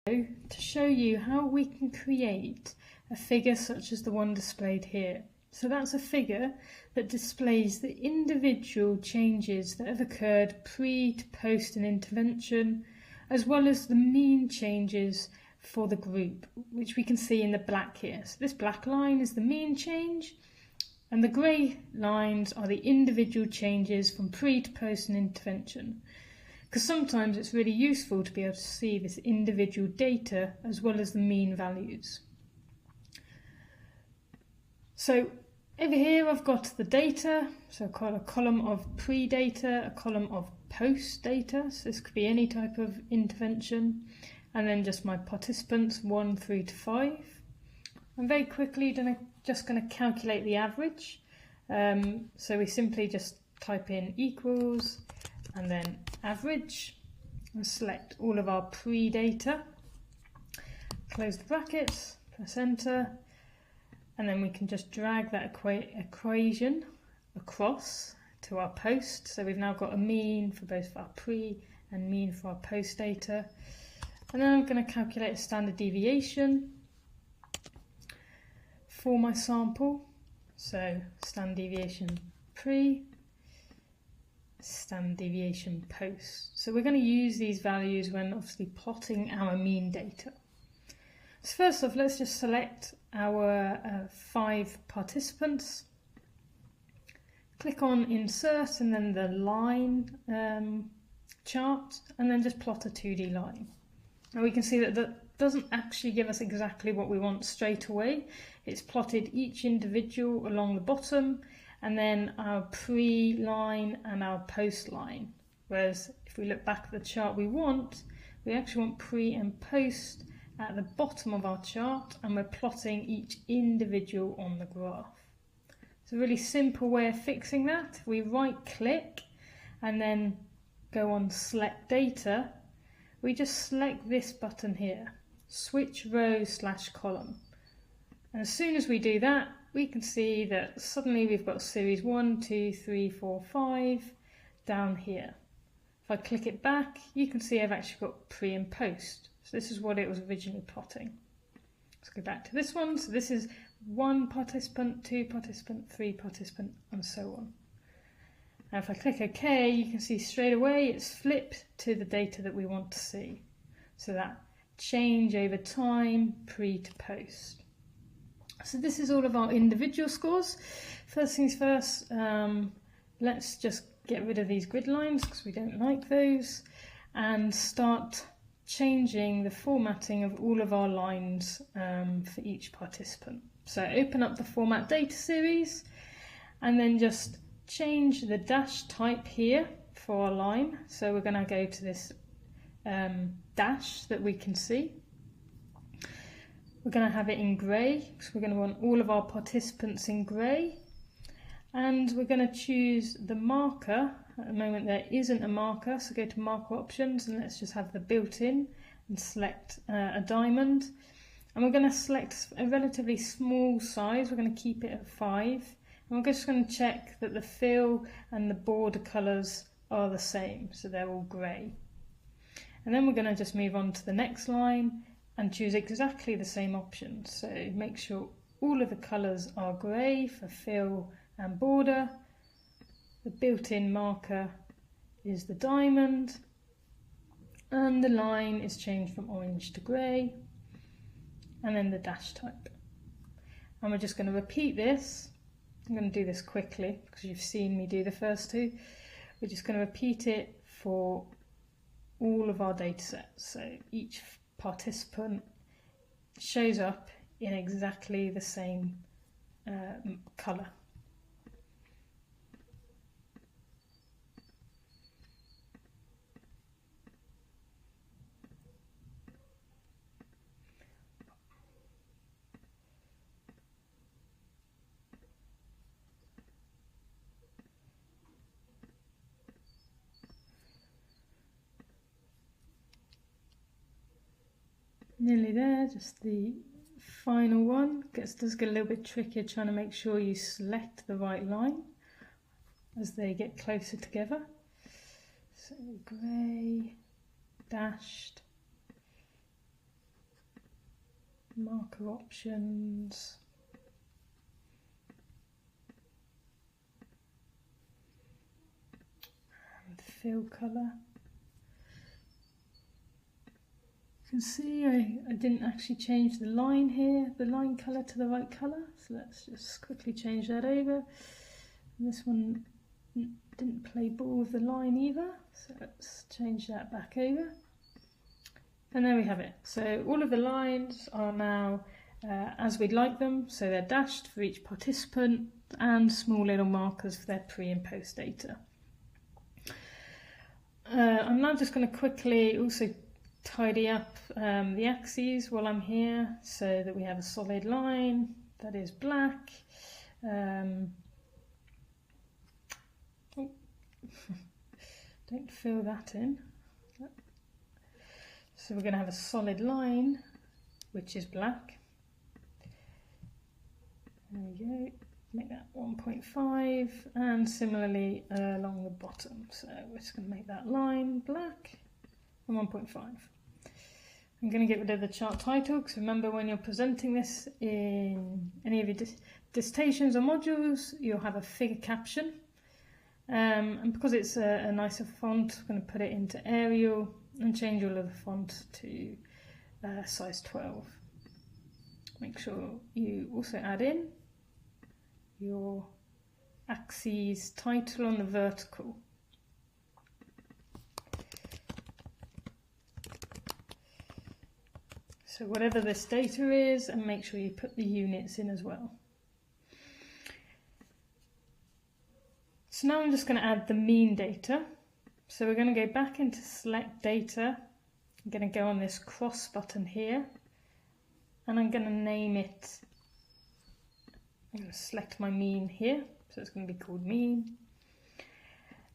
to show you how we can create a figure such as the one displayed here. So that's a figure that displays the individual changes that have occurred pre to post an intervention, as well as the mean changes for the group, which we can see in the black here. So this black line is the mean change, and the grey lines are the individual changes from pre to post an intervention. Because sometimes it's really useful to be able to see this individual data as well as the mean values. So over here I've got the data, so I've got a column of pre-data, a column of post-data, so this could be any type of intervention, and then just my participants 1 through to 5. I'm very quickly just going to calculate the average, so we simply just type in equals and then average, and select all of our pre-data, close the brackets, press enter, and then we can just drag that equation across to our post. So we've now got a mean for both our pre and mean for our post data. And then I'm going to calculate a standard deviation for my sample. So standard deviation pre, standard deviation post. So we're going to use these values when obviously plotting our mean data. So first off, let's just select our 5 participants. Click on insert and then the line chart, and then just plot a 2D line. And we can see that that doesn't actually give us exactly what we want straight away. It's plotted each individual along the bottom, and then our pre-line and our post line. Whereas if we look back at the chart we actually want pre and post at the bottom of our chart, and we're plotting each individual on the graph. It's a really simple way of fixing that. We right click and then go on select data. We just select this button here, switch row/column. And as soon as we do that, we can see that suddenly we've got series 1, 2, 3, 4, 5 down here. If I click it back, you can see I've actually got pre and post. So this is what it was originally plotting. Let's go back to this one. So this is 1 participant, 2 participant, 3 participant, and so on. Now if I click OK, you can see straight away it's flipped to the data that we want to see. So that change over time, pre to post. So this is all of our individual scores. First things first, let's just get rid of these grid lines because we don't like those, and start changing the formatting of all of our lines for each participant. So open up the format data series and then just change the dash type here for our line. So we're going to go to this dash that we can see. We're going to have it in grey because we're going to want all of our participants in grey, and we're going to choose the marker. At the moment there isn't a marker, so go to marker options and let's just have the built-in and select a diamond, and we're going to select a relatively small size. We're going to keep it at 5, and we're just going to check that the fill and the border colours are the same, so they're all grey. And then we're going to just move on to the next line and choose exactly the same options. So make sure all of the colours are grey for fill and border. The built-in marker is the diamond, and the line is changed from orange to grey, and then the dash type. And we're just going to repeat this. I'm going to do this quickly because you've seen me do the first 2. We're just going to repeat it for all of our data sets. So each participant shows up in exactly the same colour. Nearly there, just the final one. Does get a little bit trickier trying to make sure you select the right line as they get closer together. So grey, dashed, marker options. And fill colour. You can see I didn't actually change the line here, the line colour to the right colour. So let's just quickly change that over. And this one didn't play ball with the line either. So let's change that back over. And there we have it. So all of the lines are now as we'd like them. So they're dashed for each participant and small little markers for their pre and post data. I'm now just going to quickly also tidy up the axes while I'm here so that we have a solid line that is black. Oh. Don't fill that in. So we're going to have a solid line which is black. There we go. Make that 1.5 and similarly along the bottom. So we're just going to make that line black and 1.5. I'm going to get rid of the chart title because remember when you're presenting this in any of your dissertations or modules you'll have a figure caption. And because it's a nicer font, I'm going to put it into Arial and change all of the font to size 12. Make sure you also add in your axis title on the vertical. So whatever this data is, and make sure you put the units in as well. So now I'm just going to add the mean data. So we're going to go back into select data. I'm going to go on this cross button here and I'm going to name it. I'm going to select my mean here, so it's going to be called mean.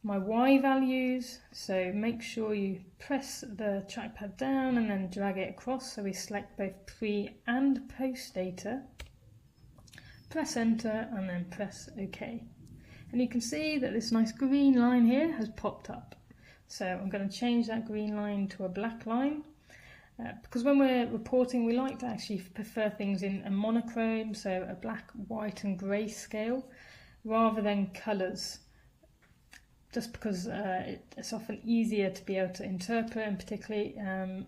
My Y values, so make sure you press the trackpad down and then drag it across so we select both pre and post data. Press enter and then press OK. And you can see that this nice green line here has popped up. So I'm going to change that green line to a black line. Because when we're reporting, we like to actually prefer things in a monochrome, so a black, white and grey scale, rather than colours. Just because it's often easier to be able to interpret, and particularly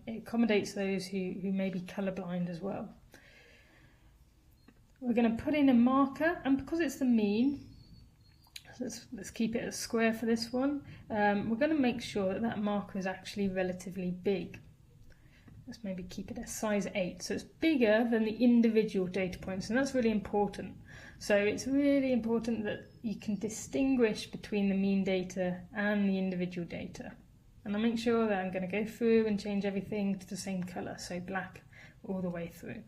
it accommodates those who may be colourblind as well. We're going to put in a marker, and because it's the mean, let's keep it a square for this one, we're going to make sure that that marker is actually relatively big. Let's maybe keep it a size 8, so it's bigger than the individual data points, and that's really important. So it's really important that you can distinguish between the mean data and the individual data. And I'll make sure that I'm going to go through and change everything to the same colour, so black all the way through.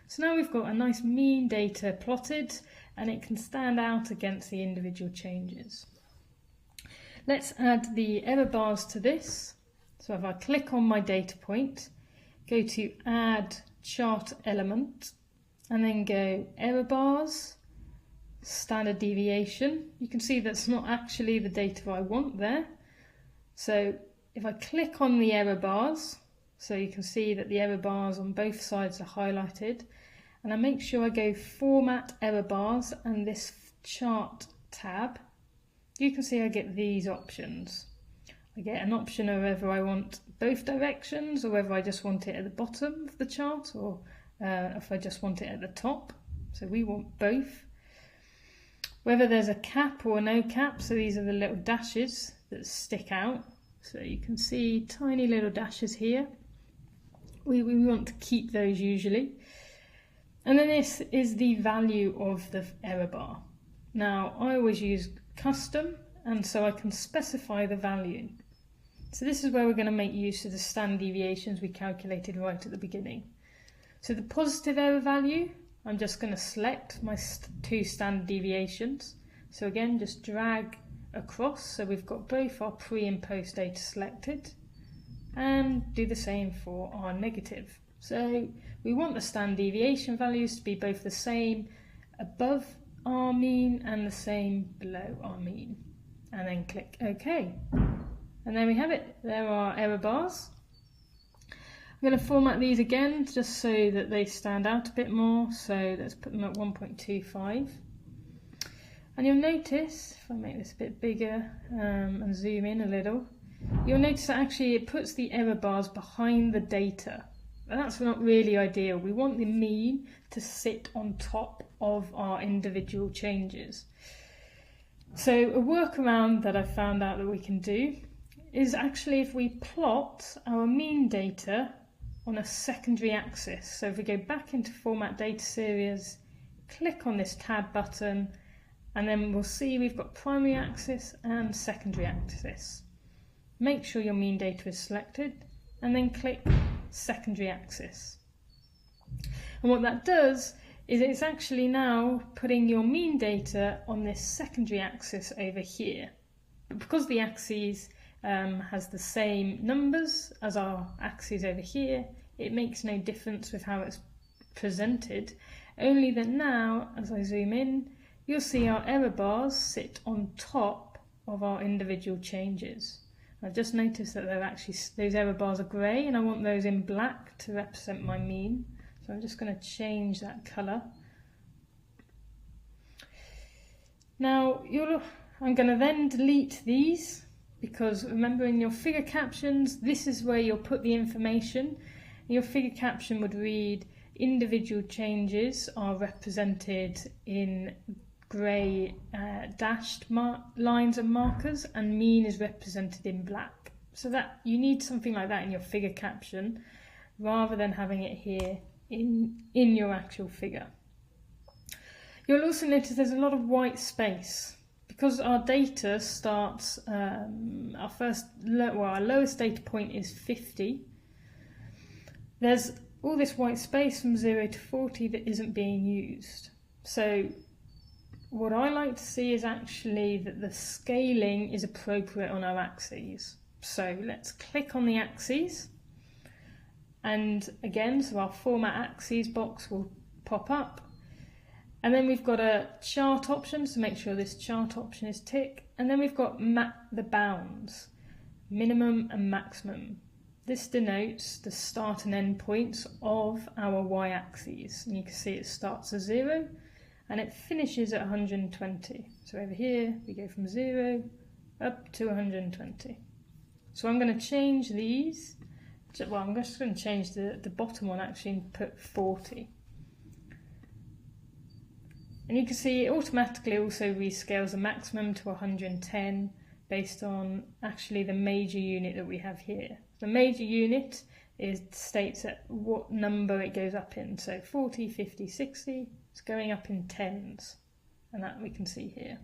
So now we've got a nice mean data plotted, and it can stand out against the individual changes. Let's add the error bars to this. So if I click on my data point, go to add chart element, and then go error bars, standard deviation. You can see that's not actually the data I want there. So if I click on the error bars, so you can see that the error bars on both sides are highlighted, and I make sure I go format error bars and this chart tab, you can see I get these options. I get an option of whether I want both directions or whether I just want it at the bottom of the chart, or if I just want it at the top. So we want both. Whether there's a cap or no cap, so these are the little dashes that stick out. So you can see tiny little dashes here. We want to keep those usually. And then this is the value of the error bar. Now I always use custom, and so I can specify the value. So this is where we're going to make use of the standard deviations we calculated right at the beginning. So the positive error value, I'm just going to select my two standard deviations. So again, just drag across, so we've got both our pre and post data selected, and do the same for our negative. So we want the standard deviation values to be both the same above our mean and the same below our mean. And then click OK. And there we have it. There are error bars. I'm going to format these again just so that they stand out a bit more. So let's put them at 1.25. And you'll notice, if I make this a bit bigger and zoom in a little, you'll notice that actually it puts the error bars behind the data. And that's not really ideal. We want the mean to sit on top of our individual changes. So a workaround that I found out that we can do is actually if we plot our mean data on a secondary axis. So if we go back into Format Data Series, click on this tab button, and then we'll see we've got primary axis and secondary axis. Make sure your mean data is selected, and then click secondary axis. And what that does is it's actually now putting your mean data on this secondary axis over here. But because the axis has the same numbers as our axes over here, it makes no difference with how it's presented, only that now, as I zoom in, you'll see our error bars sit on top of our individual changes. I've just noticed that those error bars are grey, and I want those in black to represent my mean. So I'm just going to change that colour. Now, I'm going to then delete these, because remember in your figure captions, this is where you'll put the information. Your figure caption would read, individual changes are represented in grey dashed lines and markers, and mean is represented in black. So that you need something like that in your figure caption, rather than having it here in your actual figure. You'll also notice there's a lot of white space. Because our data starts, our lowest data point is 50, there's all this white space from 0 to 40 that isn't being used. So what I like to see is actually that the scaling is appropriate on our axes. So let's click on the axes, and again, so our Format Axes box will pop up. And then we've got a chart option, so make sure this chart option is ticked. And then we've got the bounds, minimum and maximum. This denotes the start and end points of our y-axis. And you can see it starts at 0 and it finishes at 120. So over here, we go from 0 up to 120. So I'm going to change these. Well, I'm just going to change the bottom one actually and put 40. And you can see it automatically also rescales the maximum to 110 based on actually the major unit that we have here. The major unit states at what number it goes up in. So 40, 50, 60, it's going up in tens, and that we can see here.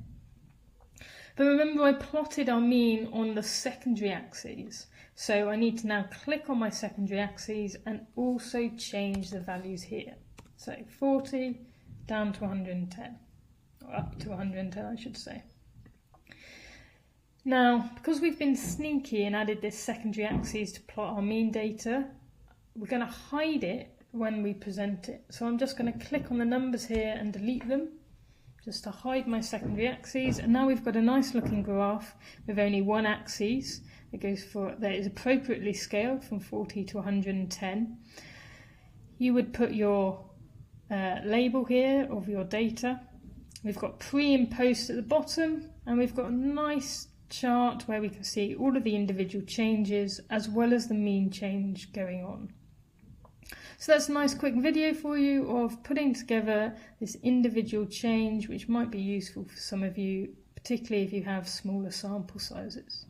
But remember, I plotted our mean on the secondary axes. So I need to now click on my secondary axes and also change the values here. So 40, down to 110, or up to 110 I should say. Now, because we've been sneaky and added this secondary axis to plot our mean data, we're going to hide it when we present it. So I'm just going to click on the numbers here and delete them, just to hide my secondary axes. And now we've got a nice looking graph with only one axis that is appropriately scaled from 40 to 110. You would put your label here of your data. We've got pre and post at the bottom, and we've got a nice chart where we can see all of the individual changes as well as the mean change going on. So that's a nice quick video for you of putting together this individual change, which might be useful for some of you, particularly if you have smaller sample sizes.